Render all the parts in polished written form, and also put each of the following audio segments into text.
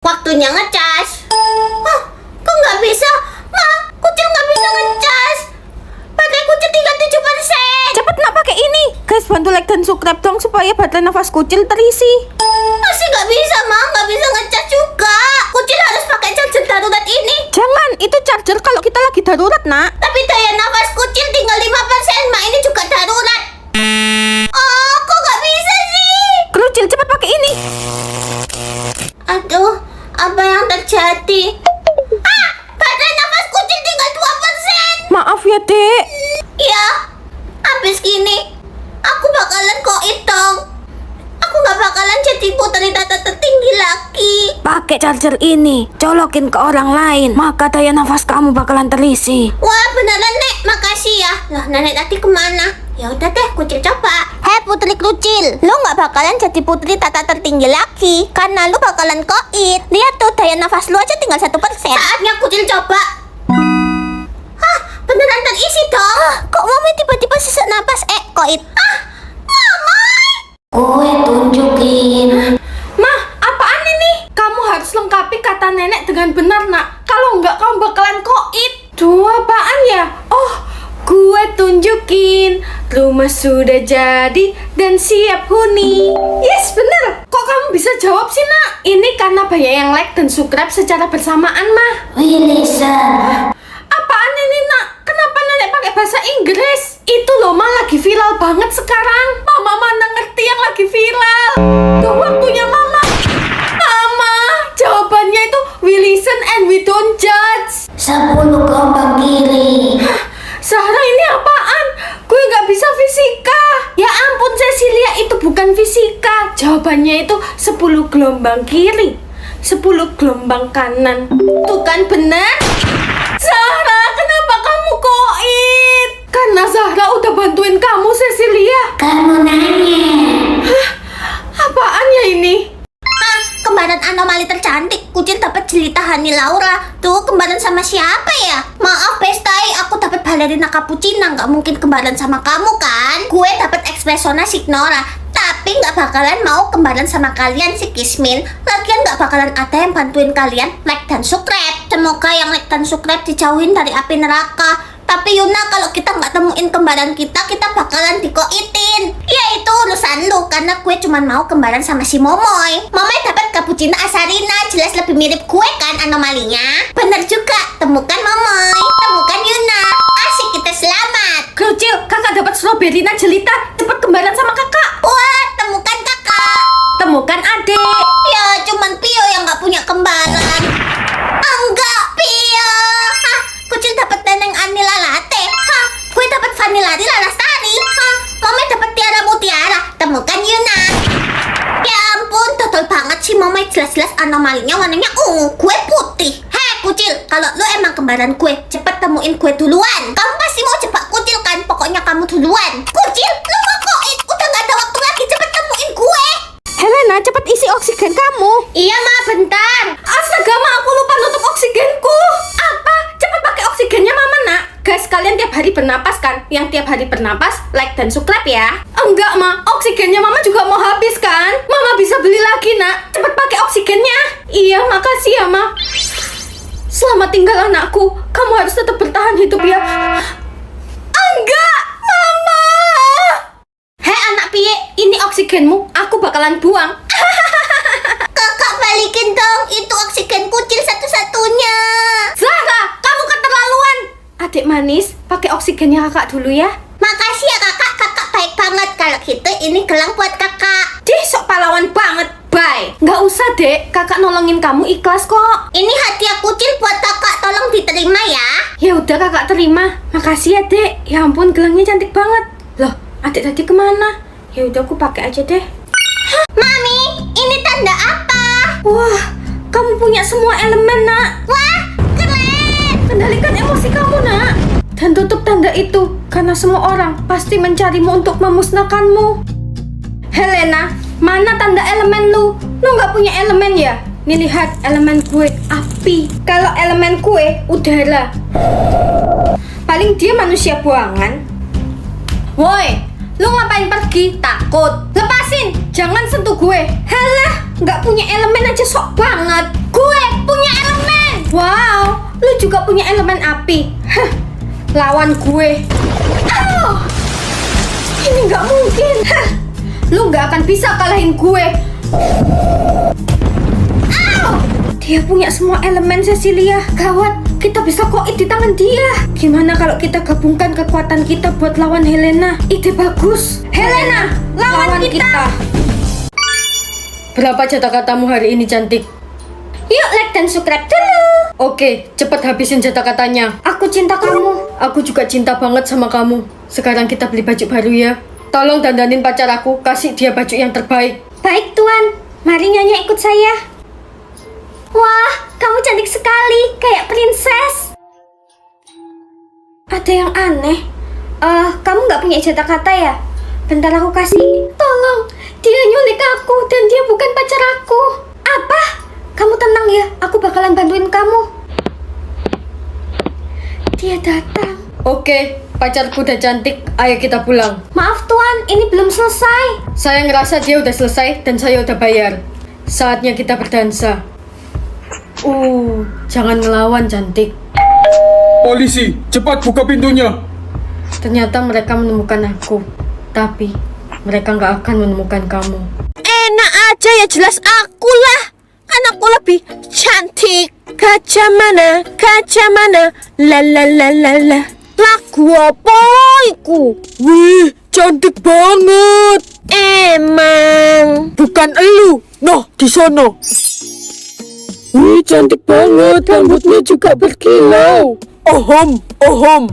Waktunya ngecas. Hah, kok nggak bisa? Ma, Kucil nggak bisa ngecas. Baterai Kucil tinggal 7%. Cepet nak pakai ini. Guys, bantu like dan subscribe dong supaya baterai nafas Kucil terisi. Masih nggak bisa, Ma. Nggak bisa ngecas juga. Kucil harus pakai charger darurat ini. Jangan, itu charger kalau kita lagi darurat, nak. Tapi daya nafas Kucil tinggal 5%, Ma. Ini juga darurat. Oh, kok nggak bisa sih? Kucil, cepet pakai ini. Aduh, apa yang terjadi? Ah, baterai nafas Kucil tinggal 2%. Maaf ya, Dek. Ya, habis gini, aku bakalan koit dong. Aku nggak bakalan jadi putri tata tertinggi lagi. Pakai charger ini, colokin ke orang lain, maka daya nafas kamu bakalan terisi. Wah, beneran, Nek. Makasih ya. Lah, Nenek tadi kemana? Ya udah deh, Kucil coba. Hei Putri Kucil, lu nggak bakalan jadi putri tata tertinggi lagi karena lu bakalan koit. Lihat tuh, daya nafas lu aja tinggal 1%. Saatnya Kucil coba. Hah, beneran terisi dong. Kok Mami tiba-tiba sesak napas? Koit. Ah, Mama. Gue tunjukin. Mah, apaan ini? Kamu harus lengkapi kata nenek dengan benar, nak. Kalau enggak, kamu bakalan koit. Duh, apaan ya? Oh, gue tunjukin. Rumah sudah jadi dan siap huni. Yes, bener. Kok kamu bisa jawab sih, nak? Ini karena banyak yang like dan subscribe secara bersamaan, mah. Willisan. Apaan ini, nak? Kenapa nenek pakai bahasa Inggris? Itu loh, mah lagi viral banget sekarang. Mama mana ngerti yang lagi viral? Tuh waktunya mama. Mama, jawabannya itu we listen and we don't judge. 10 gelombang kiri. Zahra, ini apaan? Gue nggak bisa fisika. Ya ampun Cecilia, itu bukan fisika. Jawabannya itu 10 gelombang kiri, 10 gelombang kanan. Tuh kan benar? Zahra, kenapa kamu koit? Karena Zahra udah bantuin kamu, Cecilia. Kamu nanya. Apaan ya ini? Kembaran anomali tercantik. Kucil dapat jelita Hani Laura. Tuh, kembaran sama siapa ya? Maaf Pestai, aku dapat balerina Cappuccina. Nggak mungkin kembaran sama kamu kan? Gue dapat Espressona Signora. Tapi nggak bakalan mau kembaran sama kalian si Kismin. Lagian nggak bakalan ada yang bantuin kalian like dan subscribe. Semoga yang like dan subscribe dijauhin dari api neraka. Tapi Yuna, kalau kita nggak temuin kembaran kita bakalan dikoitin. Ya itu urusan lu, karena gue cuma mau kembaran sama si Momoy. Momoy dapat Cappuccino Asarina, jelas lebih mirip gue kan anomalinya. Bener juga, temukan Momoy, temukan Yuna. Asik, kita selamat. Kecil, kakak dapat strawberry jelita. Cepet kembaran sama kakak. Wah, temukan kakak. Temukan adik. Ya, cuman Pio yang nggak punya kembaran. Enggak, Pio. Hah, Kucil dapat Neneng Anila Latte. Hah, gue dapat Vanilla Larastari. Hah, Mama dapat Tiara Mutiara. Temukan Yuna. Ya ampun, total banget sih Mama. Jelas-jelas anomalinya warnanya ungu. Gue putih. Hei Kucil, kalau lu emang kembaran gue, cepet temuin gue duluan. Kamu pasti mau jebak Kucil kan? Pokoknya kamu duluan. Kucil, lu mau koit? Udah gak ada waktu lagi, cepet temuin gue. Helena, cepet isi oksigen kamu. Iya Ma, bentar. Astaga, Ma, aku lupa nutup oksigenku. Apa? Cepet pakai oksigennya Mama, nak. Guys, kalian tiap hari bernapas kan? Yang tiap hari bernapas, like dan subscribe ya. Enggak, Ma. Oksigennya Mama juga mau habis kan? Mama bisa beli lagi, nak. Cepet pakai oksigennya. Iya, makasih ya, Ma. Selamat tinggal anakku. Kamu harus tetap bertahan hidup ya. Enggak, Mama. Hei anak piye, ini oksigenmu. Aku bakalan buang. Kakak balikin dong, itu oksigen Kucil satu-satunya. Zahra, kamu keterlaluan. Adik manis, pakai oksigennya kakak dulu ya. Makasih ya kakak, kakak baik banget. Kalau gitu ini gelang buat kakak. Dih, sok pahlawan banget. Bye. Nggak usah, Dek. Kakak nolongin kamu ikhlas kok. Ini hadiah Kucil buat kakak, tolong diterima ya. Ya udah kakak terima. Makasih ya, Dek. Ya ampun, gelangnya cantik banget. Loh, adik tadi kemana? Ya udah aku pakai aja deh. Mami, ini tanda apa? Wah, kamu punya semua elemen, nak. Wah, keren. Kendalikan emosi kamu, nak. Dan tutup tanda itu, karena semua orang pasti mencarimu untuk memusnahkanmu. Helena, mana tanda elemen lu? Lu nggak punya elemen ya? Nih lihat, elemen gue api. Kalau elemen gue udara. Paling dia manusia buangan. Woi, lu ngapain pergi? Takut? Lepasin! jangan sentuh gue. Halah, nggak punya elemen aja sok banget. Gue punya elemen. Wow, lu juga punya elemen api. Hah, lawan gue. Oh, ini nggak mungkin. Hah, lu nggak akan bisa kalahin gue. Dia punya semua elemen, Cecilia. Gawat, kita bisa koit di tangan dia. Gimana kalau kita gabungkan kekuatan kita buat lawan Helena? Ide bagus. Helena, lawan kita. Berapa jatah katamu hari ini, cantik? Yuk, like dan subscribe dulu. Oke, cepat habisin jatah katanya. Aku cinta kamu. Aku juga cinta banget sama kamu. Sekarang kita beli baju baru ya. Tolong dandanin pacar aku, kasih dia baju yang terbaik. Baik, Tuan. Mari Nyonya ikut saya. Wah, kamu cantik sekali, kayak princess. Ada yang aneh. Kamu nggak punya jatah kata ya? Bentar aku kasih. Tolong, dia nyulik aku dan dia bukan pacar aku. Apa? Kamu tenang ya, aku bakalan bantuin kamu. Dia datang. Oke, pacarku udah cantik, ayo kita pulang. Maaf Tuan, ini belum selesai. Saya ngerasa dia udah selesai dan saya udah bayar. Saatnya kita berdansa. Jangan ngelawan, cantik. Polisi, cepat buka pintunya. Ternyata mereka menemukan aku. Tapi mereka nggak akan menemukan kamu. Enak aja ya, jelas aku lah. Kan aku lebih cantik. Kaca mana, la la la la la. Lagu apa iku? Wih, cantik banget. Emang. Bukan elu. Noh, di sono. Wih, cantik banget. Rambutnya juga berkilau. Ohom.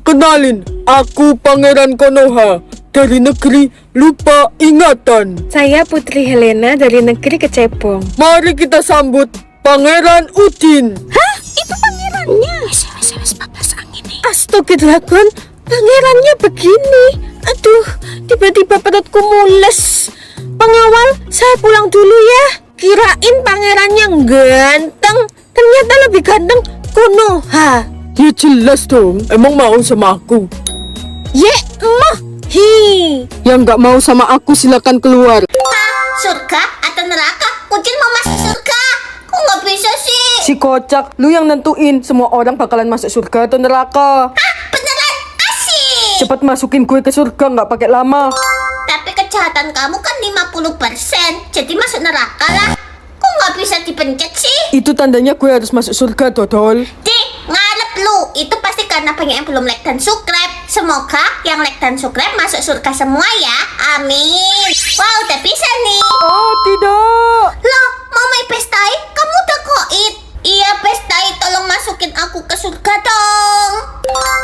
Kenalin, aku Pangeran Konoha dari negeri lupa ingatan. Saya Putri Helena dari negeri Kecebong. Mari kita sambut Pangeran Udin. Hah? Itu pangerannya? SMS 14 angin nih. Astagfirullahaladzim, pangerannya begini. Aduh, tiba-tiba perutku mules. Pengawal, saya pulang dulu ya. Kirain pangerannya ganteng, ternyata lebih ganteng Konoha. Ya jelas dong, emang mau sama aku. Ye, emoh. Hi. Yang nggak mau sama aku silakan keluar. Surga atau neraka? Kucing mau masuk surga. Kok nggak bisa sih? Si kocak, lu yang nentuin semua orang bakalan masuk surga atau neraka. Hah? Beneran? Asik. Cepat masukin gue ke surga, nggak pakai lama. Tapi kejahatan kamu kan 50%, jadi masuk neraka lah. Kok nggak bisa dipencet sih? Itu tandanya gue harus masuk surga, dodol. Dih, ngarep lu. Itu pasti karena banyak yang belum like dan subscribe. Semoga yang like dan subscribe masuk surga semua ya. Amin. Wow, udah bisa nih. Oh, tidak. Loh, mau main pestai? Kamu udah koit? Iya, pestai, tolong masukin aku ke surga dong.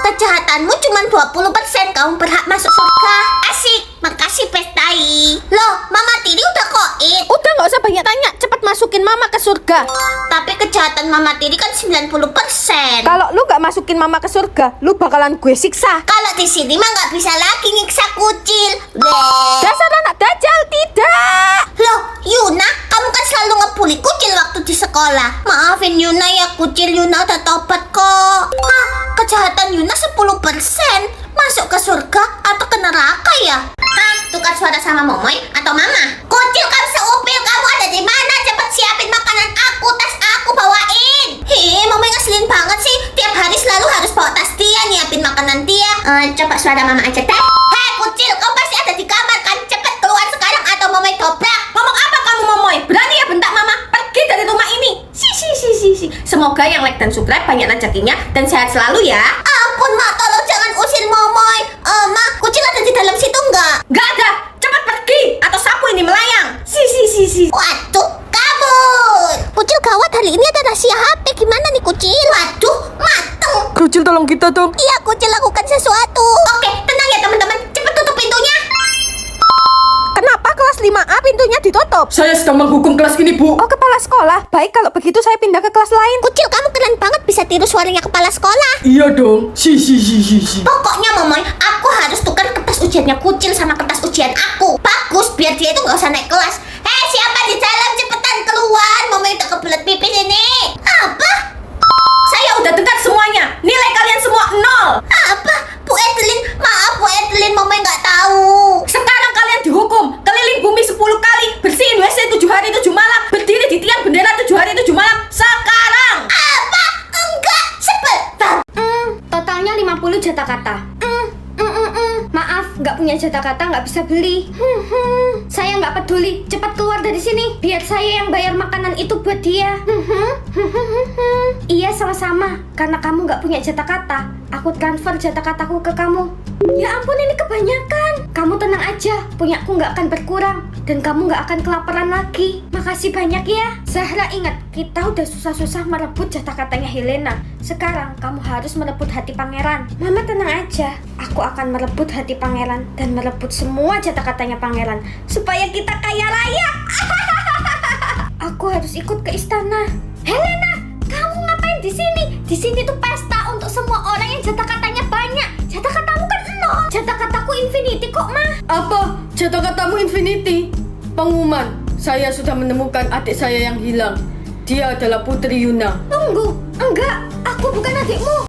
Kejahatanmu cuma 20%, kamu berhak masuk surga. Asik, makasih pestai. Loh, Mama Tiri udah koit. Udah nggak usah banyak tanya, cepet masukin Mama ke surga. Tapi kejahatan Mama Tiri kan 90%. Kalau lu nggak masukin Mama ke surga, lu bakalan gue siksa. Kalau di sini mah nggak bisa lagi nyiksa kucil. Bleh. Dasar anak dajal, tidak. Loh, Yuna, kamu kan selalu ngebully kucil waktu di sekolah. Maafin Yuna ya, kucil. Yuna udah tobat kok. Hah, kejahatan Yuna 10%. Masuk ke surga atau ke neraka ya? Hah, tukar suara sama Momoy atau Mama? Kucil, kamu seupil, kamu ada di mana? Cepet siapin makanan aku, tas aku bawain. Momoy ngeselin banget sih. Tiap hari selalu harus bawa tas dia, nyiapin makanan dia. Coba suara Mama aja deh. Hei kucil, kamu pasti ada di kamar kan? Cepet keluar sekarang atau Momoy dobrak. Ngomong apa kamu, Momoy? Berani ya bentak Mama? Pergi dari rumah ini. Si. Semoga yang like dan subscribe banyak rezekinya dan sehat selalu ya. Ampun, Ma, tolong jangan usir Momoy. Ma, kucil ada di dalam situ nggak? Gak ada, cepat pergi atau sapu ini melayang. Si. Waduh, kabur. Kucil, gawat, hari ini ada rahasia HP. Gimana nih, kucil? Waduh, mateng. Kucil, tolong kita dong. Iya, kucil, lakukan sesuatu. Oke, tenang ya teman-teman. Cepet tutup pintunya. Kenapa kelas 5A pintunya ditutup? Saya sedang menghukum kelas ini, Bu. Oh, kepala sekolah. Baik, kalau begitu saya pindah ke kelas lain. Kucil, kamu keren banget bisa tiru suaranya kepala sekolah. Iya dong. Si. Pokoknya Momoy, aku harus tukar kertas ujiannya kucil sama kertas ujian aku. Bagus, biar dia itu nggak usah naik kelas. Hei, siapa di dalam? Cepetan keluar. Momoy udah kebelet pipis ini. Apa? Saya udah dengar semuanya. Nilai kalian semua 0. Apa? Bu Edelin, maaf Bu Edelin, Momoy nggak tahu. Sekarang kalian dihukum keliling bumi 10 kali. punya jatah kata nggak bisa beli. Saya nggak peduli. Cepat keluar dari sini. Biar saya yang bayar makanan itu buat dia. Iya, sama-sama. Karena kamu nggak punya jatah kata, aku transfer jatah kataku ke kamu. Ya ampun, ini kebanyakan. Kamu tenang aja, punyaku nggak akan berkurang. Dan kamu nggak akan kelaparan lagi. Makasih banyak ya. Zahra, ingat, kita udah susah-susah merebut jatah katanya Helena. Sekarang kamu harus merebut hati pangeran. Mama tenang aja. Aku akan merebut hati pangeran dan merebut semua jatah katanya pangeran supaya kita kaya raya. Aku harus ikut ke istana. Helena, kamu ngapain di sini? Di sini tuh pesta untuk semua orang yang jatah katanya banyak. Jatah katamu kan 0. Jatah kataku infinity kok, Ma. Apa? Jatah katamu infinity? Pengumuman, saya sudah menemukan adik saya yang hilang. Dia adalah Putri Yuna. Tunggu, enggak, aku bukan adikmu.